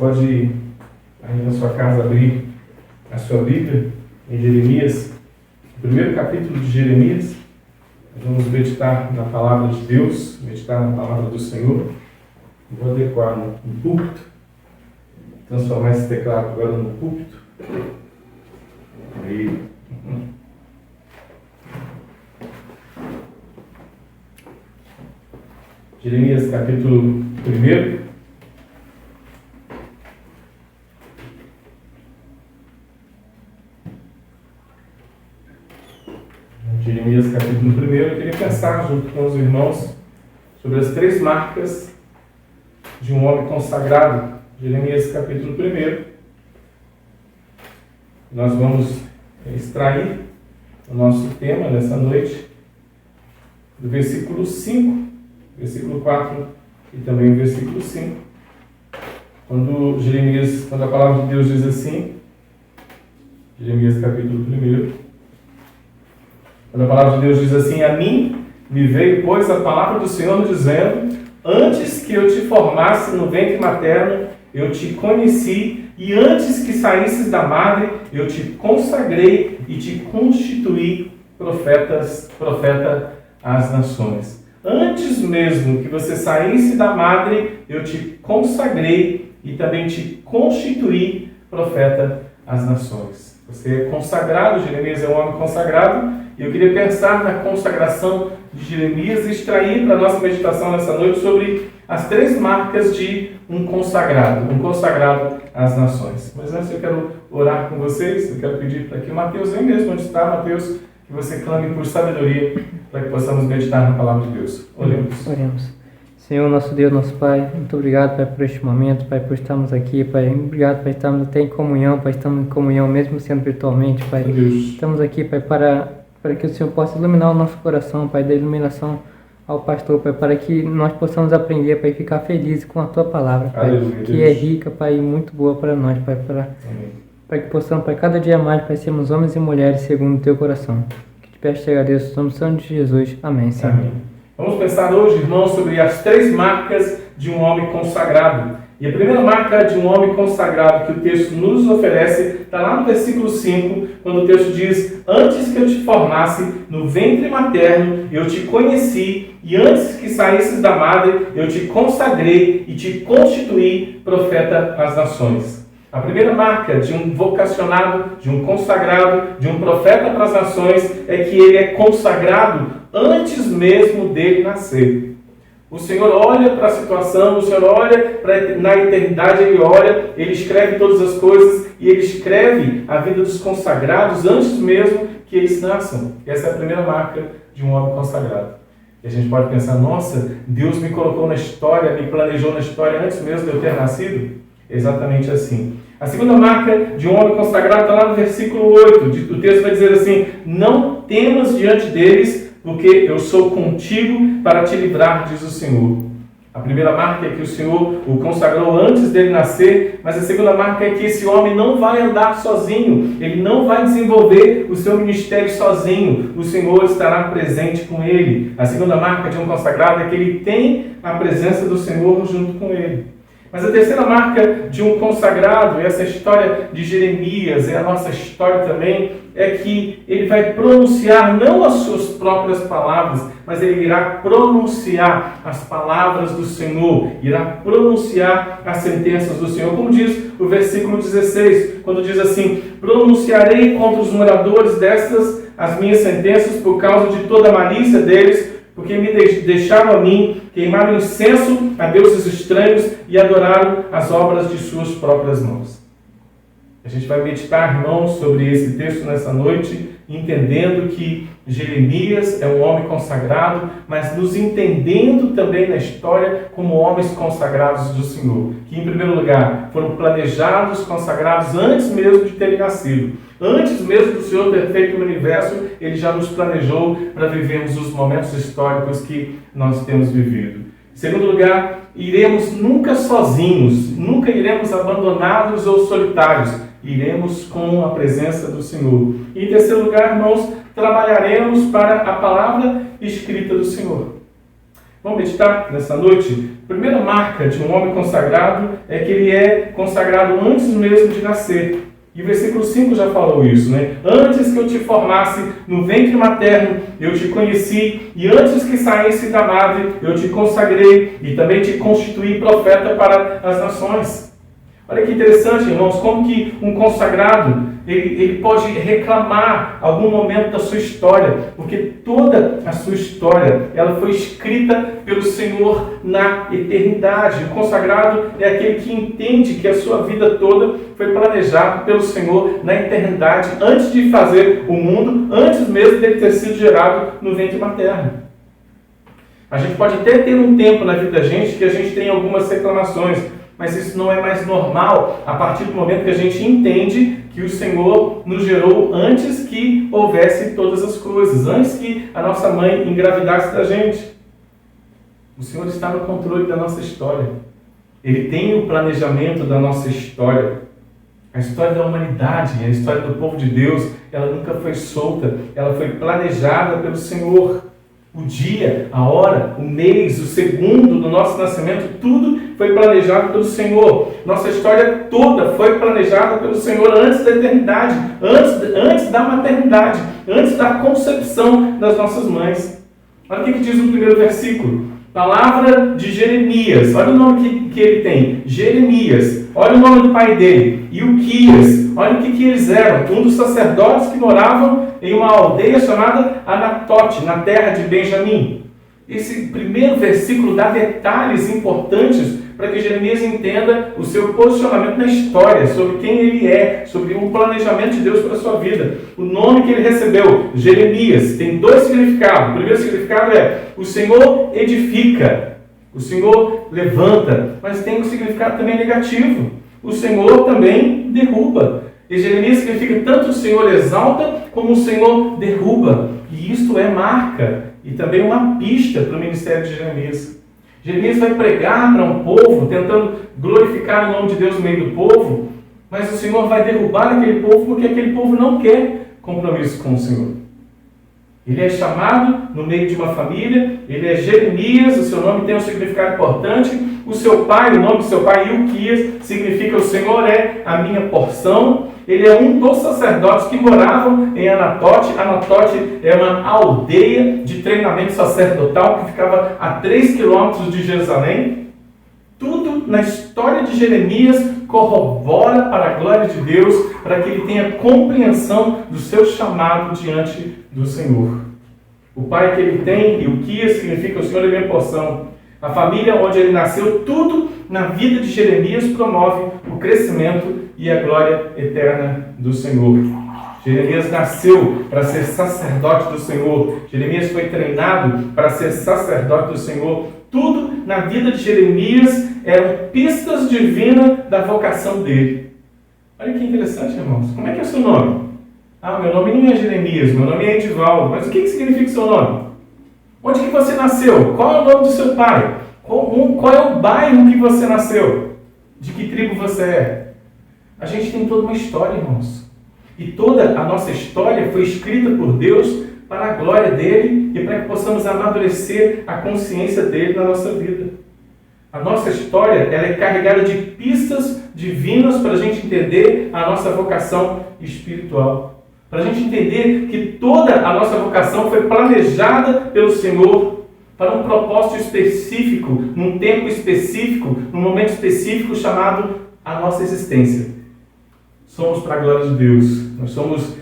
pode ir aí na sua casa abrir a sua Bíblia em Jeremias, o primeiro capítulo de Jeremias. Nós vamos meditar na palavra de Deus, meditar na palavra do Senhor. Vou adequar no púlpito, transformar esse teclado agora no púlpito. Aí. Jeremias capítulo 1. Jeremias capítulo 1, eu queria pensar junto com os irmãos sobre as 3 marcas de um homem consagrado. Jeremias capítulo 1. Nós vamos extrair o nosso tema nessa noite do versículo 5, versículo 4 e também o versículo 5. Quando a palavra de Deus diz assim, Jeremias capítulo 1, quando a palavra de Deus diz assim: a mim me veio, pois, a palavra do Senhor dizendo: antes que eu te formasse no ventre materno, eu te conheci, e antes que saísses da madre, eu te consagrei e te constituí profeta às nações. Antes mesmo que você saísse da madre, eu te consagrei e também te constituí profeta às nações. Você é consagrado, Jeremias é um homem consagrado. E eu queria pensar na consagração de Jeremias e extrair para a nossa meditação nessa noite sobre as 3 marcas de um consagrado às nações. Mas antes eu quero orar com vocês, eu quero pedir para que o Mateus, vem mesmo onde está, Mateus, que você clame por sabedoria para que possamos meditar na palavra de Deus. Oremos. Senhor, nosso Deus, nosso Pai, muito obrigado, Pai, por este momento, Pai, por estarmos aqui, Pai. Obrigado, Pai, estarmos até em comunhão, Pai, estamos em comunhão mesmo sendo virtualmente, Pai. Estamos aqui, Pai, para que o Senhor possa iluminar o nosso coração, Pai, da iluminação ao pastor, Pai, para que nós possamos aprender, Pai, e ficar felizes com a Tua palavra, Pai, Aleluia, que é rica, Pai, e muito boa para nós, Pai, para que possamos, Pai, cada dia mais, Pai, sermos homens e mulheres segundo o Teu coração. Que te peço e agradeço, no nome de Jesus. Amém, Senhor. Amém. Vamos pensar hoje, irmãos, sobre as 3 marcas de um homem consagrado. E a primeira marca de um homem consagrado que o texto nos oferece está lá no versículo 5, quando o texto diz: antes que eu te formasse no ventre materno, eu te conheci, e antes que saísses da madre, eu te consagrei e te constituí profeta às nações. A primeira marca de um vocacionado, de um consagrado, de um profeta para as nações é que ele é consagrado antes mesmo dele nascer. O Senhor olha para a situação, o Senhor olha na eternidade, Ele olha, Ele escreve todas as coisas e Ele escreve a vida dos consagrados antes mesmo que eles nasçam. Essa é a primeira marca de um homem consagrado. E a gente pode pensar: nossa, Deus me colocou na história, me planejou na história antes mesmo de eu ter nascido? Exatamente assim. A segunda marca de um homem consagrado está lá no versículo 8. O texto vai dizer assim: não temas diante deles, porque eu sou contigo para te livrar, diz o Senhor. A primeira marca é que o Senhor o consagrou antes dele nascer, mas a segunda marca é que esse homem não vai andar sozinho, ele não vai desenvolver o seu ministério sozinho, o Senhor estará presente com ele. A segunda marca de um consagrado é que ele tem a presença do Senhor junto com ele. Mas a terceira marca de um consagrado, essa história de Jeremias, é a nossa história também, é que ele vai pronunciar não as suas próprias palavras, mas ele irá pronunciar as palavras do Senhor, irá pronunciar as sentenças do Senhor. Como diz o versículo 16, quando diz assim: pronunciarei contra os moradores destas as minhas sentenças por causa de toda a malícia deles, porque me deixaram a mim, queimaram incenso a deuses estranhos e adoraram as obras de suas próprias mãos. A gente vai meditar, irmãos, sobre esse texto nessa noite, entendendo que Jeremias é um homem consagrado, mas nos entendendo também na história como homens consagrados do Senhor, que em primeiro lugar foram planejados, consagrados antes mesmo de terem nascido. Antes mesmo do Senhor ter feito o universo, Ele já nos planejou para vivermos os momentos históricos que nós temos vivido. Em segundo lugar, iremos nunca sozinhos, nunca iremos abandonados ou solitários, iremos com a presença do Senhor. E em terceiro lugar, irmãos, trabalharemos para a palavra escrita do Senhor. Vamos meditar nessa noite? A primeira marca de um homem consagrado é que ele é consagrado antes mesmo de nascer. E o versículo 5 já falou isso, né? Antes que eu te formasse no ventre materno, eu te conheci, e antes que saísse da madre, eu te consagrei, e também te constituí profeta para as nações. Olha que interessante, irmãos, como que um consagrado, ele pode reclamar algum momento da sua história, porque toda a sua história, ela foi escrita pelo Senhor na eternidade. O consagrado é aquele que entende que a sua vida toda foi planejada pelo Senhor na eternidade, antes de fazer o mundo, antes mesmo dele ter sido gerado no ventre materno. A gente pode até ter um tempo na vida da gente que a gente tem algumas reclamações, mas isso não é mais normal a partir do momento que a gente entende que o Senhor nos gerou antes que houvesse todas as coisas, antes que a nossa mãe engravidasse da gente. O Senhor está no controle da nossa história. Ele tem o planejamento da nossa história. A história da humanidade, a história do povo de Deus, ela nunca foi solta, ela foi planejada pelo Senhor. O dia, a hora, o mês, o segundo do nosso nascimento, tudo foi planejado pelo Senhor. Nossa história toda foi planejada pelo Senhor antes da eternidade, antes da maternidade, antes da concepção das nossas mães. Olha o que diz o primeiro versículo. Palavra de Jeremias. Olha o nome que ele tem. Jeremias. Olha o nome do pai dele. Ilquias. Olha o que eles eram. Um dos sacerdotes que moravam em uma aldeia chamada Anatote, na terra de Benjamim. Esse primeiro versículo dá detalhes importantes para que Jeremias entenda o seu posicionamento na história, sobre quem ele é, sobre o planejamento de Deus para a sua vida. O nome que ele recebeu, Jeremias, tem dois significados. O primeiro significado é: o Senhor edifica, o Senhor levanta, mas tem um significado também negativo. O Senhor também derruba. E Jeremias significa tanto o Senhor exalta como o Senhor derruba. E isto é marca e também uma pista para o ministério de Jeremias. Jeremias vai pregar para um povo, tentando glorificar o nome de Deus no meio do povo, mas o Senhor vai derrubar aquele povo porque aquele povo não quer compromisso com o Senhor. Ele é chamado no meio de uma família, ele é Jeremias, o seu nome tem um significado importante. O seu pai, o nome do seu pai, Ilquias, significa: o Senhor é a minha porção. Ele é um dos sacerdotes que moravam em Anatote. Anatote é uma aldeia de treinamento sacerdotal que ficava a 3 quilômetros de Jerusalém. Tudo na história de Jeremias corrobora para a glória de Deus, para que ele tenha compreensão do seu chamado diante do Senhor. O pai que ele tem, Ilquias, significa: o Senhor é minha porção. A família onde ele nasceu, tudo na vida de Jeremias promove o crescimento e a glória eterna do Senhor. Jeremias nasceu para ser sacerdote do Senhor. Jeremias foi treinado para ser sacerdote do Senhor. Tudo na vida de Jeremias eram pistas divinas da vocação dele. Olha que interessante, irmãos. Como é que é o seu nome? Meu nome não é Jeremias, meu nome é Edivaldo. Mas o que significa o seu nome? Onde que você nasceu? Qual é o nome do seu pai? Qual é o bairro que você nasceu? De que tribo você é? A gente tem toda uma história, irmãos. E toda a nossa história foi escrita por Deus para a glória dele e para que possamos amadurecer a consciência dele na nossa vida. A nossa história ela é carregada de pistas divinas para a gente entender a nossa vocação espiritual. Para a gente entender que toda a nossa vocação foi planejada pelo Senhor para um propósito específico, num tempo específico, num momento específico chamado a nossa existência. Somos para a glória de Deus. Nós somos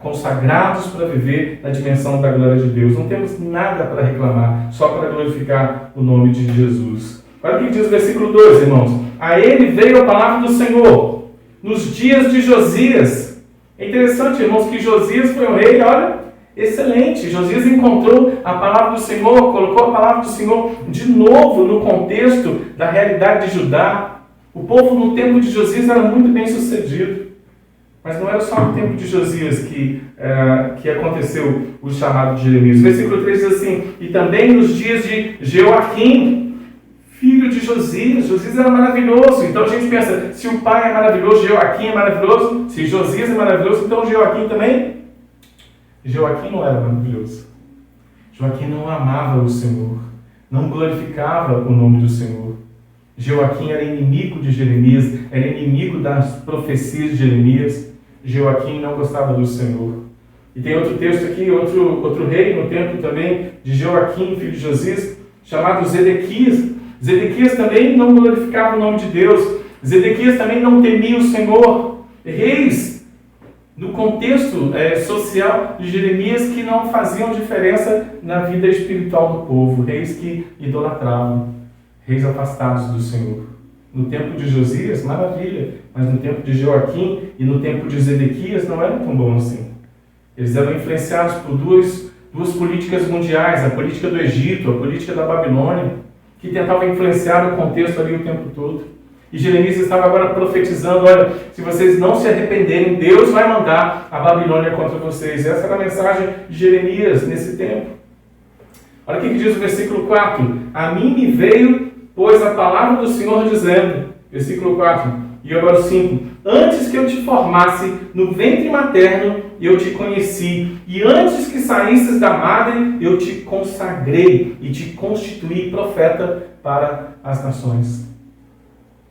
consagrados para viver na dimensão da glória de Deus. Não temos nada para reclamar, só para glorificar o nome de Jesus. Olha o que diz o versículo 2, irmãos. A ele veio a palavra do Senhor nos dias de Josias. É interessante, irmãos, que Josias foi um rei, olha, excelente. Josias encontrou a palavra do Senhor, colocou a palavra do Senhor de novo no contexto da realidade de Judá. O povo no tempo de Josias era muito bem sucedido. Mas não era só no tempo de Josias que aconteceu o chamado de Jeremias. O versículo 3 diz assim: e também nos dias de Joaquim, filho de Josias. Josias era maravilhoso. Então a gente pensa, se o pai é maravilhoso, Joaquim é maravilhoso. Se Josias é maravilhoso, então Joaquim também? Joaquim não era maravilhoso. Joaquim não amava o Senhor. não glorificava o nome do Senhor. Joaquim era inimigo de Jeremias, era inimigo das profecias de Jeremias. Joaquim não gostava do Senhor. E tem outro texto aqui, outro rei no tempo também, de Joaquim, filho de Josias, chamado Zedequias. Zedequias também não glorificava o nome de Deus. Zedequias também não temia o Senhor. Reis, no contexto social de Jeremias, que não faziam diferença na vida espiritual do povo. Reis que idolatravam. Reis afastados do Senhor. No tempo de Josias, maravilha. Mas no tempo de Joaquim e no tempo de Zedequias não era tão bom assim. Eles eram influenciados por duas políticas mundiais. A política do Egito, a política da Babilônia, que tentava influenciar o contexto ali o tempo todo. E Jeremias estava agora profetizando, olha, se vocês não se arrependerem, Deus vai mandar a Babilônia contra vocês. Essa era a mensagem de Jeremias nesse tempo. Olha o que diz o versículo 4. A mim me veio, pois, a palavra do Senhor dizendo, versículo 4, e agora o 5. Antes que eu te formasse no ventre materno, eu te conheci. E antes que saísses da madre, eu te consagrei e te constituí profeta para as nações.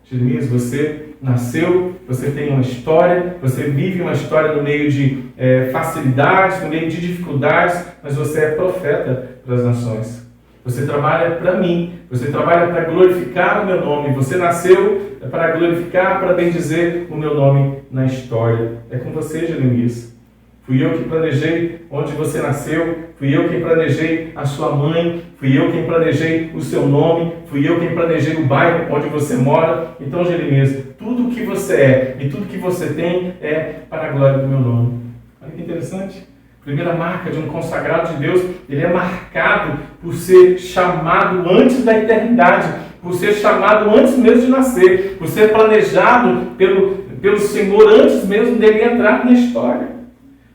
Jeremias, você nasceu, você tem uma história, você vive uma história no meio de facilidades, no meio de dificuldades, mas você é profeta para as nações. Você trabalha para mim, você trabalha para glorificar o meu nome. Você nasceu para glorificar, para bendizer o meu nome na história. É com você, Jeremias. Fui eu que planejei onde você nasceu, fui eu quem planejei a sua mãe, fui eu quem planejei o seu nome, fui eu quem planejei o bairro onde você mora. Então, Jeremias, tudo que você é e tudo que você tem é para a glória do meu nome. Olha que interessante. Primeira marca de um consagrado de Deus, ele é marcado por ser chamado antes da eternidade, por ser chamado antes mesmo de nascer, por ser planejado pelo Senhor antes mesmo dele entrar na história.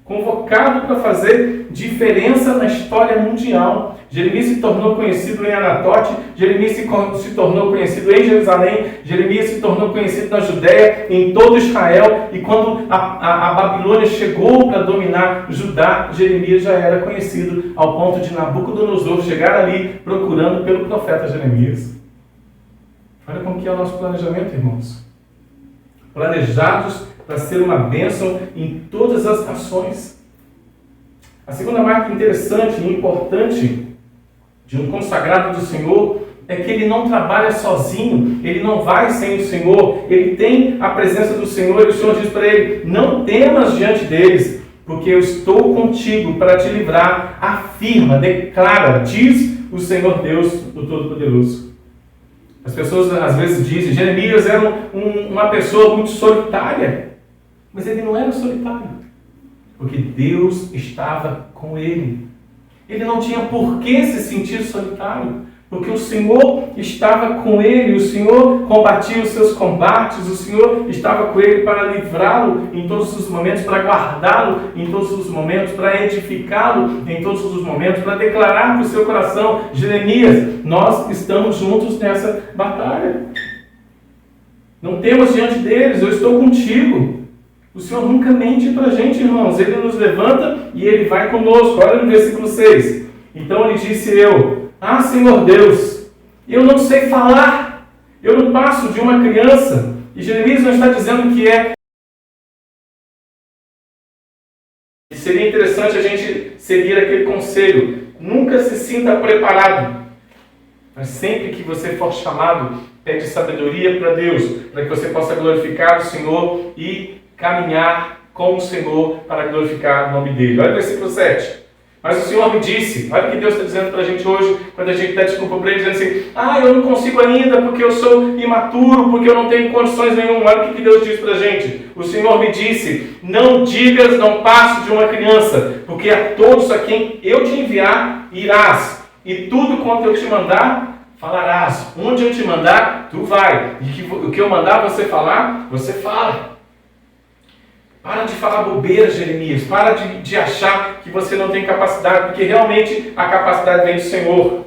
Convocado para fazer diferença na história mundial. Jeremias se tornou conhecido em Anatote, Jeremias se tornou conhecido em Jerusalém, Jeremias se tornou conhecido na Judéia, em todo Israel, e quando a Babilônia chegou para dominar Judá, Jeremias já era conhecido, ao ponto de Nabucodonosor chegar ali procurando pelo profeta Jeremias. Olha como que é o nosso planejamento, irmãos. Planejados para ser uma bênção em todas as nações. A segunda marca interessante e importante de um consagrado do Senhor é que ele não trabalha sozinho, ele não vai sem o Senhor, ele tem a presença do Senhor e o Senhor diz para ele, não temas diante deles, porque eu estou contigo para te livrar, afirma, declara, diz o Senhor Deus, o Todo-Poderoso. As pessoas às vezes dizem, Jeremias era uma pessoa muito solitária. Mas ele não era solitário, porque Deus estava com ele. Ele não tinha por que se sentir solitário, porque o Senhor estava com ele, o Senhor combatia os seus combates, o Senhor estava com ele para livrá-lo em todos os momentos, para guardá-lo em todos os momentos, para edificá-lo em todos os momentos, para declarar para o seu coração, Jeremias, nós estamos juntos nessa batalha. Não temos diante deles, eu estou contigo. O Senhor nunca mente para a gente, irmãos. Ele nos levanta e Ele vai conosco. Olha no versículo 6. Então ele disse eu, Senhor Deus, eu não sei falar. Eu não passo de uma criança. E Jeremias não está dizendo que é. Seria interessante a gente seguir aquele conselho. Nunca se sinta preparado. Mas sempre que você for chamado, pede sabedoria para Deus, para que você possa glorificar o Senhor e caminhar com o Senhor para glorificar o nome dele. Olha o versículo 7. Mas o Senhor me disse, olha o que Deus está dizendo para a gente hoje, quando a gente dá desculpa para ele, dizendo assim, eu não consigo ainda porque eu sou imaturo, porque eu não tenho condições nenhuma. Olha o que Deus diz para a gente. O Senhor me disse, não digas, não passo de uma criança, porque a todos a quem eu te enviar, irás, e tudo quanto eu te mandar, falarás. Onde eu te mandar, tu vai. E o que eu mandar você falar, você fala. Para de falar bobeira, Jeremias. Para de achar que você não tem capacidade, porque realmente a capacidade vem do Senhor.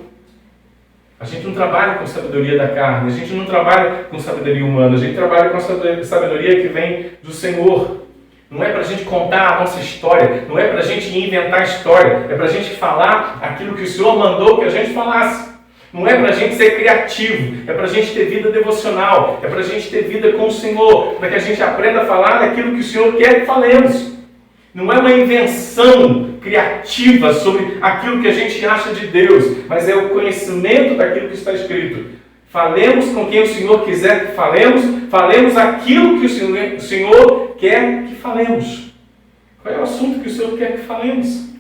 A gente não trabalha com sabedoria da carne, a gente não trabalha com sabedoria humana, a gente trabalha com a sabedoria que vem do Senhor. Não é para a gente contar a nossa história, não é para a gente inventar história, é para a gente falar aquilo que o Senhor mandou que a gente falasse. Não é para a gente ser criativo, é para a gente ter vida devocional, é para a gente ter vida com o Senhor, para que a gente aprenda a falar daquilo que o Senhor quer que falemos. Não é uma invenção criativa sobre aquilo que a gente acha de Deus, mas é o conhecimento daquilo que está escrito. Falemos com quem o Senhor quiser que falemos aquilo que o Senhor quer que falemos. Qual é o assunto que o Senhor quer que falemos?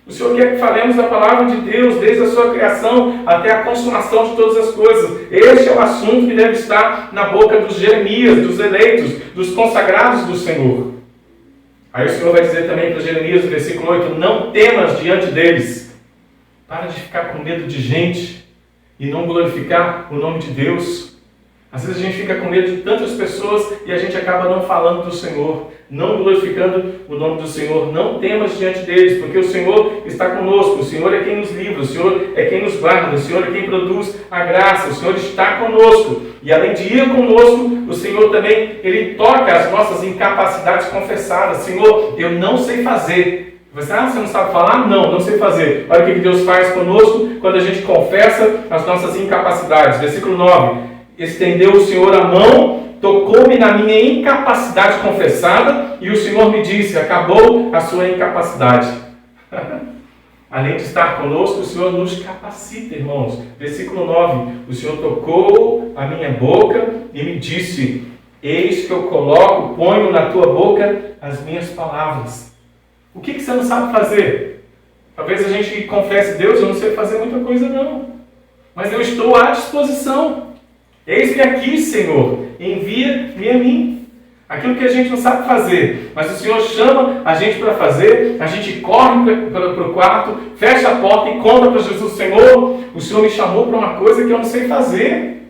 O Senhor quer que falemos a palavra de Deus, desde a sua criação até a consumação de todas as coisas. Este é o assunto que deve estar na boca dos Jeremias, dos eleitos, dos consagrados do Senhor. Aí o Senhor vai dizer também para Jeremias, no versículo 8, não temas diante deles. Para de ficar com medo de gente e não glorificar o nome de Deus. Às vezes a gente fica com medo de tantas pessoas e a gente acaba não falando do Senhor, não glorificando o nome do Senhor. Não temas diante deles, porque o Senhor está conosco, o Senhor é quem nos livra, o Senhor é quem nos guarda, o Senhor é quem produz a graça, o Senhor está conosco. E além de ir conosco, o Senhor também, Ele toca as nossas incapacidades confessadas. Senhor, eu não sei fazer. Você não sabe falar? Não sei fazer. Olha o que Deus faz conosco quando a gente confessa as nossas incapacidades. Versículo 9. Estendeu o Senhor a mão, tocou-me na minha incapacidade confessada, e o Senhor me disse, acabou a sua incapacidade. Além de estar conosco, o Senhor nos capacita, irmãos. Versículo 9. O Senhor tocou a minha boca e me disse, eis que eu coloco, ponho na tua boca as minhas palavras. O que você não sabe fazer? Talvez a gente confesse, Deus, eu não sei fazer muita coisa não, mas eu estou à disposição. Eis-me aqui, Senhor, envia-me a mim. Aquilo que a gente não sabe fazer, mas o Senhor chama a gente para fazer, a gente corre para o quarto, fecha a porta e conta para Jesus, Senhor, o Senhor me chamou para uma coisa que eu não sei fazer,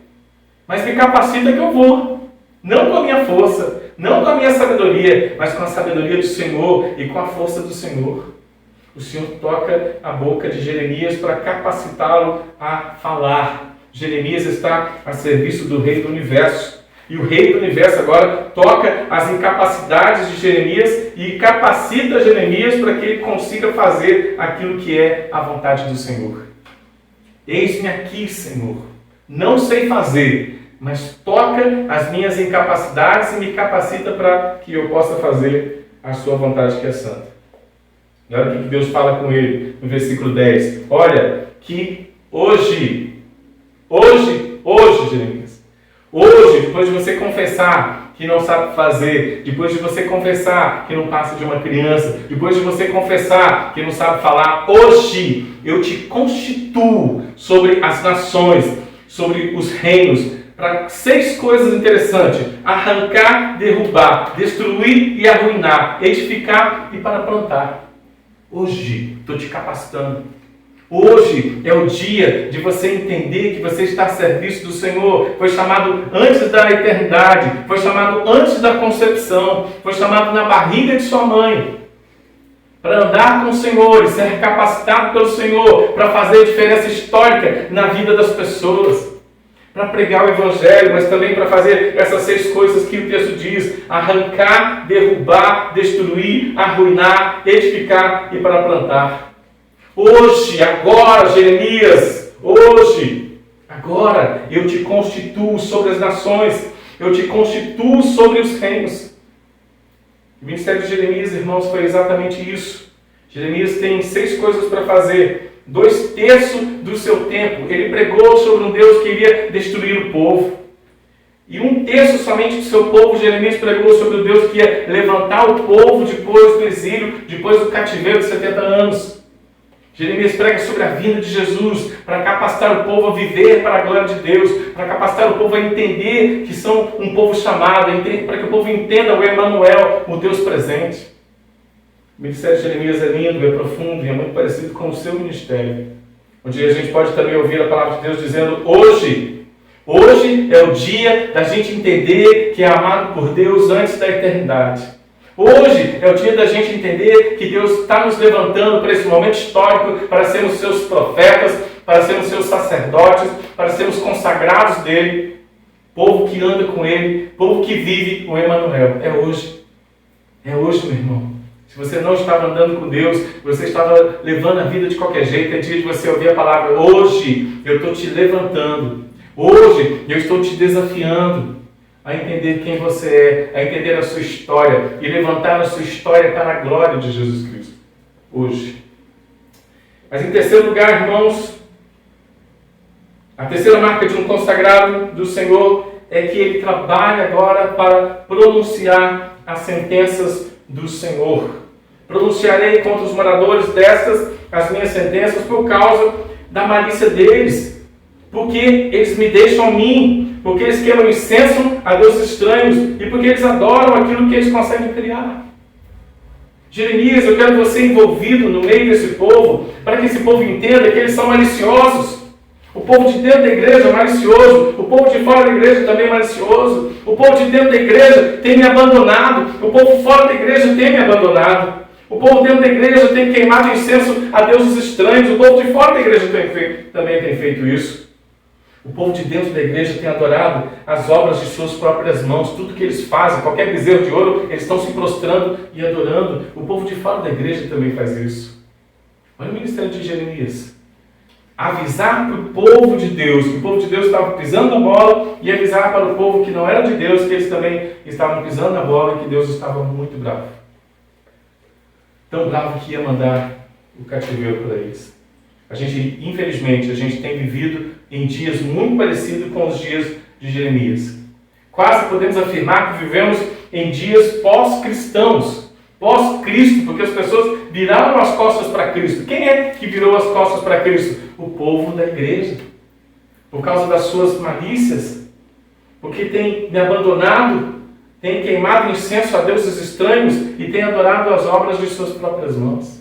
mas me capacita que eu vou. Não com a minha força, não com a minha sabedoria, mas com a sabedoria do Senhor e com a força do Senhor. O Senhor toca a boca de Jeremias para capacitá-lo a falar. Jeremias está a serviço do Rei do Universo. E o Rei do Universo agora toca as incapacidades de Jeremias e capacita Jeremias para que ele consiga fazer aquilo que é a vontade do Senhor. Eis-me aqui, Senhor. Não sei fazer, mas toca as minhas incapacidades e me capacita para que eu possa fazer a sua vontade que é santa. E olha o que Deus fala com ele no versículo 10. Olha, que hoje, Jeremias, hoje, depois de você confessar que não sabe fazer, depois de você confessar que não passa de uma criança, depois de você confessar que não sabe falar, hoje eu te constituo sobre as nações, sobre os reinos, para 6 coisas interessantes: arrancar, derrubar, destruir e arruinar, edificar e para plantar. Hoje estou te capacitando. Hoje é o dia de você entender que você está a serviço do Senhor. Foi chamado antes da eternidade, foi chamado antes da concepção, foi chamado na barriga de sua mãe, para andar com o Senhor e ser capacitado pelo Senhor, para fazer diferença histórica na vida das pessoas, para pregar o Evangelho, mas também para fazer essas 6 coisas que o texto diz: arrancar, derrubar, destruir, arruinar, edificar e para plantar. Hoje, agora, Jeremias, hoje, agora, eu te constituo sobre as nações, eu te constituo sobre os reinos. O ministério de Jeremias, irmãos, foi exatamente isso. Jeremias tem 6 coisas para fazer. 2/3 do seu tempo, ele pregou sobre um Deus que iria destruir o povo. E 1/3 somente do seu povo, Jeremias pregou sobre o Deus que ia levantar o povo depois do exílio, depois do cativeiro de 70 anos. Jeremias prega sobre a vinda de Jesus, para capacitar o povo a viver para a glória de Deus, para capacitar o povo a entender que são um povo chamado, para que o povo entenda o Emanuel, o Deus presente. O ministério de Jeremias é lindo, é profundo e é muito parecido com o seu ministério, onde a gente pode também ouvir a palavra de Deus dizendo: hoje é o dia da gente entender que é amado por Deus antes da eternidade. Hoje é o dia da gente entender que Deus está nos levantando para esse momento histórico, para sermos seus profetas, para sermos seus sacerdotes, para sermos consagrados dele, povo que anda com ele, povo que vive o Emanuel. É hoje, meu irmão. Se você não estava andando com Deus, você estava levando a vida de qualquer jeito, é dia de você ouvir a palavra. Hoje eu estou te levantando. Hoje eu estou te desafiando a entender quem você é, a entender a sua história e levantar a sua história para a glória de Jesus Cristo. Hoje. Mas em terceiro lugar, irmãos, a terceira marca de um consagrado do Senhor é que ele trabalha agora para pronunciar as sentenças do Senhor. Pronunciarei contra os moradores destas as minhas sentenças por causa da malícia deles, porque eles me deixam a mim, porque eles queimam incenso a deuses estranhos e porque eles adoram aquilo que eles conseguem criar. Jeremias, eu quero você envolvido no meio desse povo, para que esse povo entenda que eles são maliciosos. O povo de dentro da igreja é malicioso, o povo de fora da igreja também é malicioso, o povo de dentro da igreja tem me abandonado, o povo fora da igreja tem me abandonado, o povo dentro da igreja tem queimado incenso a deuses estranhos, o povo de fora da igreja também tem feito isso. O povo de dentro da igreja tem adorado as obras de suas próprias mãos, tudo que eles fazem, qualquer bezerro de ouro, eles estão se prostrando e adorando. O povo de fora da igreja também faz isso. Olha o ministério de Jeremias. Avisar para o povo de Deus, que o povo de Deus estava pisando na bola, e avisar para o povo que não era de Deus, que eles também estavam pisando na bola e que Deus estava muito bravo. Tão bravo que ia mandar o cativeiro para eles. Infelizmente, a gente tem vivido em dias muito parecidos com os dias de Jeremias. Quase podemos afirmar que vivemos em dias pós-cristãos. Pós-Cristo, porque as pessoas viraram as costas para Cristo. Quem é que virou as costas para Cristo? O povo da igreja. Por causa das suas malícias. Porque tem me abandonado, tem queimado incenso a deuses estranhos e tem adorado as obras de suas próprias mãos.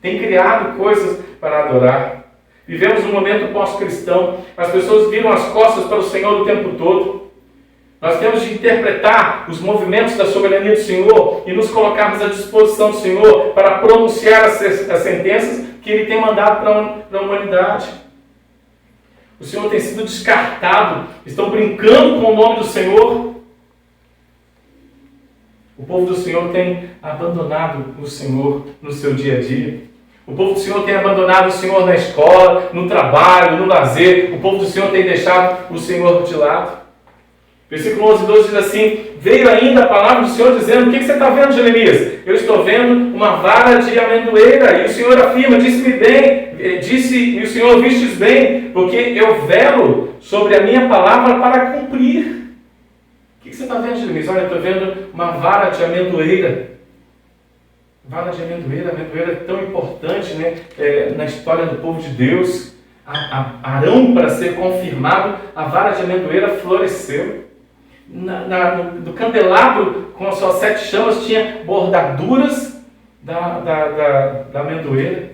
Tem criado coisas para adorar. Vivemos um momento pós-cristão. As pessoas viram as costas para o Senhor o tempo todo. Nós temos de interpretar os movimentos da soberania do Senhor e nos colocarmos à disposição do Senhor para pronunciar as sentenças que Ele tem mandado para a humanidade. O Senhor tem sido descartado. Estão brincando com o nome do Senhor. O povo do Senhor tem abandonado o Senhor no seu dia a dia. O povo do Senhor tem abandonado o Senhor na escola, no trabalho, no lazer. O povo do Senhor tem deixado o Senhor de lado. Versículo 11 e 12 diz assim: veio ainda a palavra do Senhor dizendo: o que você está vendo, Jeremias? Eu estou vendo uma vara de amendoeira. E o Senhor afirma: disse-me bem, e o Senhor vistes bem, porque eu velo sobre a minha palavra para cumprir. O que você está vendo, Jeremias? Olha, eu estou vendo uma vara de amendoeira. Vara de amendoeira, a amendoeira é tão importante, né, na história do povo de Deus. Arão, para ser confirmado, a vara de amendoeira floresceu. No candelabro, com as suas 7 chamas, tinha bordaduras da amendoeira.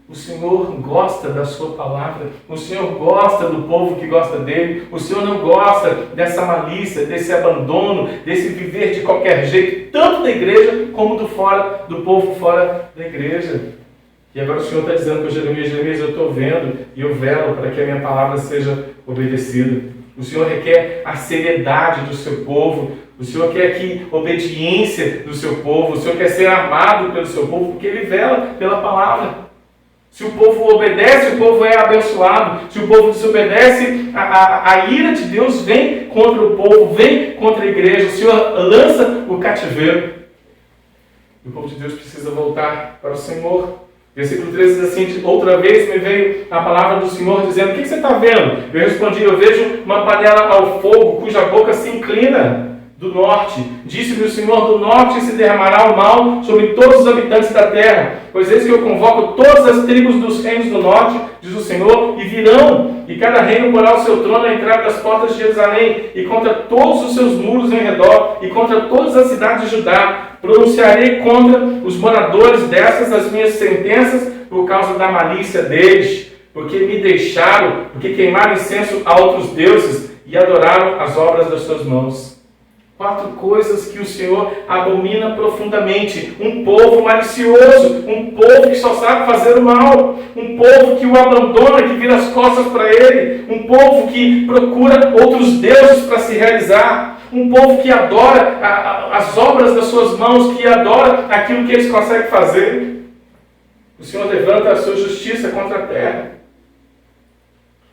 O Senhor gosta da sua palavra. O Senhor gosta do povo que gosta dele. O Senhor não gosta dessa malícia, desse abandono, desse viver de qualquer jeito, tanto da igreja como do povo fora da igreja. E agora o Senhor está dizendo para Jeremias, eu estou vendo e eu velo para que a minha palavra seja obedecida. O Senhor requer a seriedade do seu povo. O Senhor quer aqui obediência do seu povo. O Senhor quer ser amado pelo seu povo, porque Ele vela pela palavra. Se o povo obedece, o povo é abençoado. Se o povo desobedece, a ira de Deus vem contra o povo, vem contra a igreja. O Senhor lança o cativeiro. O povo de Deus precisa voltar para o Senhor. Versículo 13 diz assim: outra vez me veio a palavra do Senhor dizendo: o que você está vendo? Eu respondi: eu vejo uma panela ao fogo, cuja boca se inclina do norte. Disse-me o Senhor: do norte se derramará o mal sobre todos os habitantes da terra. Pois eis que eu convoco todas as tribos dos reinos do norte, diz o Senhor, e virão, e cada reino porá o seu trono à entrada das portas de Jerusalém, e contra todos os seus muros em redor, e contra todas as cidades de Judá. Pronunciarei contra os moradores dessas as minhas sentenças por causa da malícia deles, porque me deixaram, porque queimaram incenso a outros deuses e adoraram as obras das suas mãos. 4 coisas que o Senhor abomina profundamente. Um povo malicioso, um povo que só sabe fazer o mal, um povo que o abandona, que vira as costas para ele, um povo que procura outros deuses para se realizar, um povo que adora as obras das suas mãos, que adora aquilo que eles conseguem fazer. O Senhor levanta a sua justiça contra a terra.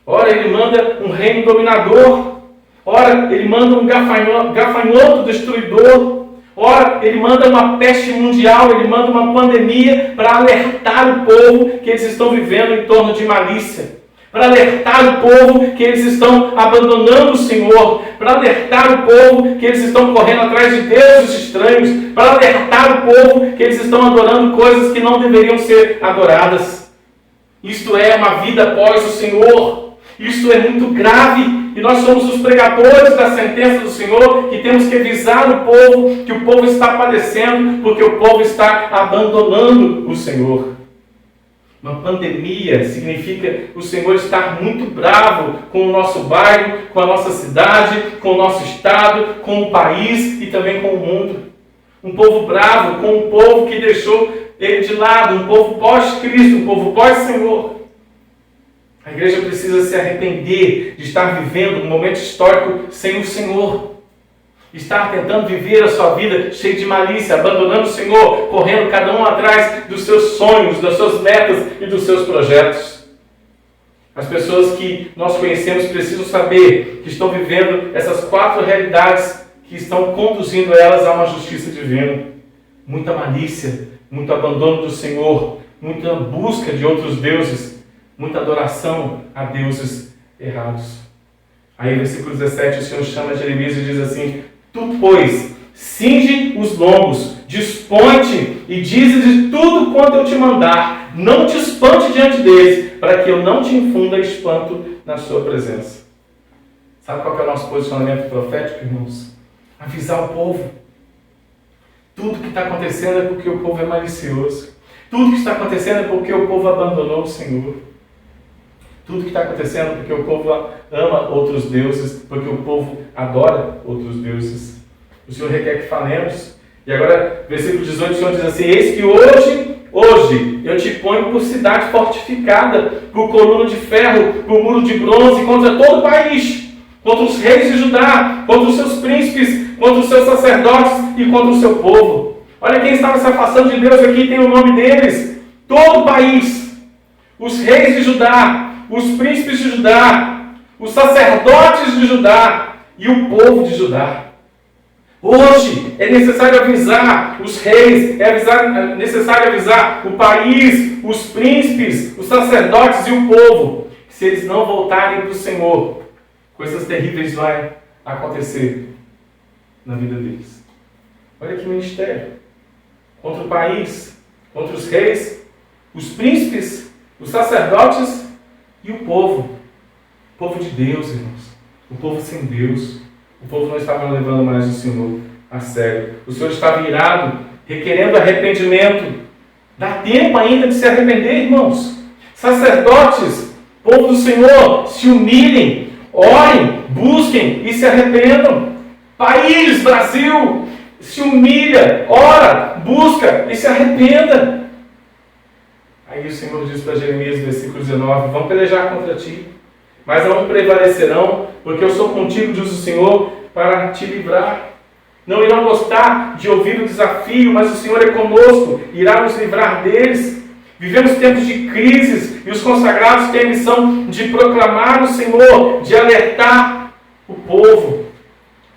Ora, Ele manda um reino dominador. Ora, Ele manda um gafanhoto destruidor. Ora, Ele manda uma peste mundial, Ele manda uma pandemia para alertar o povo que eles estão vivendo em torno de malícia. Para alertar o povo que eles estão abandonando o Senhor. Para alertar o povo que eles estão correndo atrás de deuses estranhos. Para alertar o povo que eles estão adorando coisas que não deveriam ser adoradas. Isto é uma vida após o Senhor. Isto é muito grave. E nós somos os pregadores da sentença do Senhor, que temos que avisar o povo que o povo está padecendo, porque o povo está abandonando o Senhor. Uma pandemia significa o Senhor estar muito bravo com o nosso bairro, com a nossa cidade, com o nosso estado, com o país e também com o mundo. Um povo bravo com um povo que deixou Ele de lado, um povo pós-Cristo, um povo pós-Senhor. A igreja precisa se arrepender de estar vivendo um momento histórico sem o Senhor. Estar tentando viver a sua vida cheia de malícia, abandonando o Senhor, correndo cada um atrás dos seus sonhos, das suas metas e dos seus projetos. As pessoas que nós conhecemos precisam saber que estão vivendo essas 4 realidades que estão conduzindo elas a uma justiça divina. Muita malícia, muito abandono do Senhor, muita busca de outros deuses, muita adoração a deuses errados. Aí, no versículo 17, o Senhor chama Jeremias e diz assim: Tu, pois, cinge os lombos, dispõe-te e dize-lhe tudo quanto eu te mandar. Não te espante diante deles, para que eu não te infunda espanto na sua presença. Sabe qual que é o nosso posicionamento profético, irmãos? Avisar o povo. Tudo que está acontecendo é porque o povo é malicioso. Tudo que está acontecendo é porque o povo abandonou o Senhor. Tudo que está acontecendo é porque o povo ama outros deuses, porque o povo adora outros deuses. O Senhor requer que falemos. E agora, versículo 18, o Senhor diz assim: Eis que hoje eu te ponho por cidade fortificada, por coluna de ferro, por muro de bronze, contra todo o país, contra os reis de Judá, contra os seus príncipes, contra os seus sacerdotes e contra o seu povo. Olha quem estava se afastando de Deus aqui, tem o nome deles. Todo o país, os reis de Judá, os príncipes de Judá, os sacerdotes de Judá e o povo de Judá. Hoje é necessário avisar os reis, é necessário avisar o país, os príncipes, os sacerdotes e o povo, que se eles não voltarem para o Senhor, coisas terríveis vão acontecer na vida deles. Olha que ministério. Contra o país, contra os reis, os príncipes, os sacerdotes e o povo de Deus, irmãos. O povo sem Deus. O povo não estava levando mais o Senhor a sério. O Senhor estava irado, requerendo arrependimento. Dá tempo ainda de se arrepender, irmãos. Sacerdotes, povo do Senhor, se humilhem, orem, busquem e se arrependam. País, Brasil, se humilha, ora, busca e se arrependa. Aí o Senhor diz para Jeremias, versículo 19: Vão pelejar contra ti, mas não prevalecerão, porque eu sou contigo, diz o Senhor, para te livrar. Não irão gostar de ouvir o desafio, mas o Senhor é conosco, irá nos livrar deles. Vivemos tempos de crises e os consagrados têm a missão de proclamar o Senhor, de alertar o povo.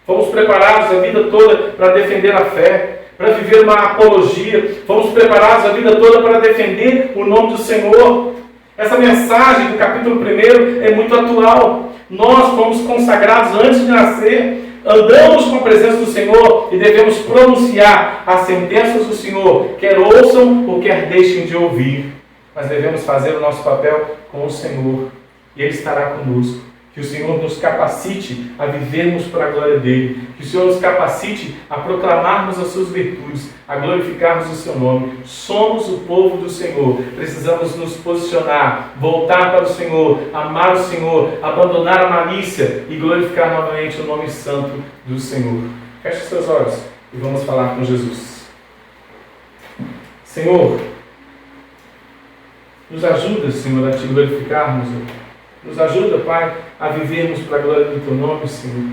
Fomos preparados a vida toda para defender a fé, para viver uma apologia. Fomos preparados a vida toda para defender o nome do Senhor. Essa mensagem do capítulo 1 é muito atual. Nós fomos consagrados antes de nascer, andamos com a presença do Senhor e devemos pronunciar as sentenças do Senhor, quer ouçam ou quer deixem de ouvir. Mas devemos fazer o nosso papel com o Senhor e Ele estará conosco. Que o Senhor nos capacite a vivermos para a glória dEle. Que o Senhor nos capacite a proclamarmos as suas virtudes, a glorificarmos o seu nome. Somos o povo do Senhor. Precisamos nos posicionar, voltar para o Senhor, amar o Senhor, abandonar a malícia e glorificar novamente o nome santo do Senhor. Feche os seus olhos e vamos falar com Jesus. Senhor, nos ajuda, Senhor, a te glorificarmos. Nos ajuda, Pai, a vivermos para a glória do Teu nome, Senhor.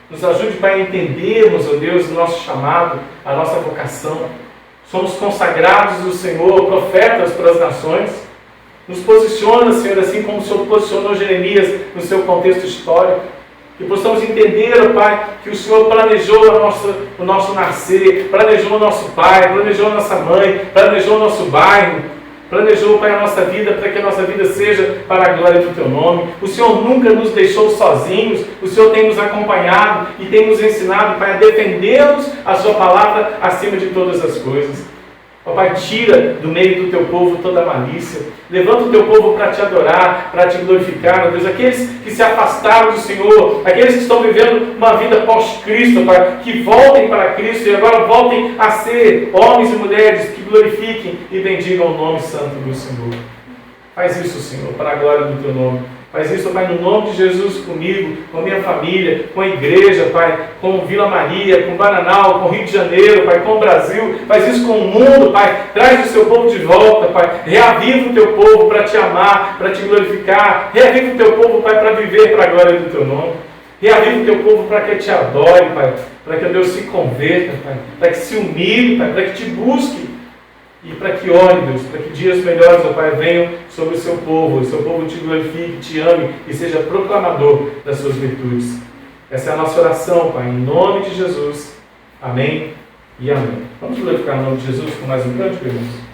Nos ajude, Pai, a entendermos, ó Deus, o nosso chamado, a nossa vocação. Somos consagrados do Senhor, profetas para as nações. Nos posiciona, Senhor, assim como o Senhor posicionou Jeremias no seu contexto histórico. Que possamos entender, ó Pai, que o Senhor planejou o nosso nascer, planejou o nosso pai, planejou a nossa mãe, planejou o nosso bairro, planejou, Pai, a nossa vida, para que a nossa vida seja para a glória do Teu nome. O Senhor nunca nos deixou sozinhos, o Senhor tem nos acompanhado e tem nos ensinado, Pai, a defendermos a Sua palavra acima de todas as coisas. Ó Pai, tira do meio do Teu povo toda a malícia. Levanta o Teu povo para Te adorar, para Te glorificar, ó Deus. Aqueles que se afastaram do Senhor, aqueles que estão vivendo uma vida pós-Cristo, Pai, que voltem para Cristo e agora voltem a ser homens e mulheres que glorifiquem e bendigam o nome santo do Senhor. Faz isso, Senhor, para a glória do Teu nome. Faz isso, Pai, no nome de Jesus, comigo, com a minha família, com a igreja, Pai, com Vila Maria, com Bananal, com Rio de Janeiro, Pai, com o Brasil. Faz isso com o mundo, Pai. Traz o Seu povo de volta, Pai. Reaviva o Teu povo para Te amar, para Te glorificar. Reaviva o Teu povo, Pai, para viver para a glória do Teu nome. Reaviva o Teu povo para que Te adore, Pai. Para que Deus se converta, Pai. Para que se humilhe, Pai. Para que Te busque. E para que ore, Deus, para que dias melhores, ó Pai, venham sobre o Seu povo Te glorifique, Te ame e seja proclamador das Suas virtudes. Essa é a nossa oração, Pai, em nome de Jesus. Amém e amém. Vamos glorificar o nome de Jesus com mais um cântico, irmãos?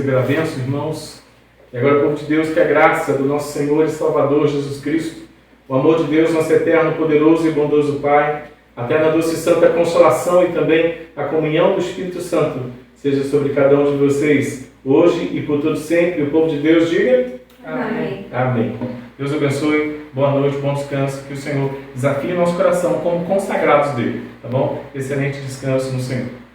receber a bênção, irmãos. E agora, povo de Deus, que a graça do nosso Senhor e Salvador Jesus Cristo, o amor de Deus, nosso eterno, poderoso e bondoso Pai, a eterna, doce e santa consolação e também a comunhão do Espírito Santo seja sobre cada um de vocês, hoje e por todo sempre. O povo de Deus diga Amém. Amém. Deus abençoe, boa noite, bom descanso, que o Senhor desafie nosso coração como consagrados dele, tá bom? Excelente descanso no Senhor.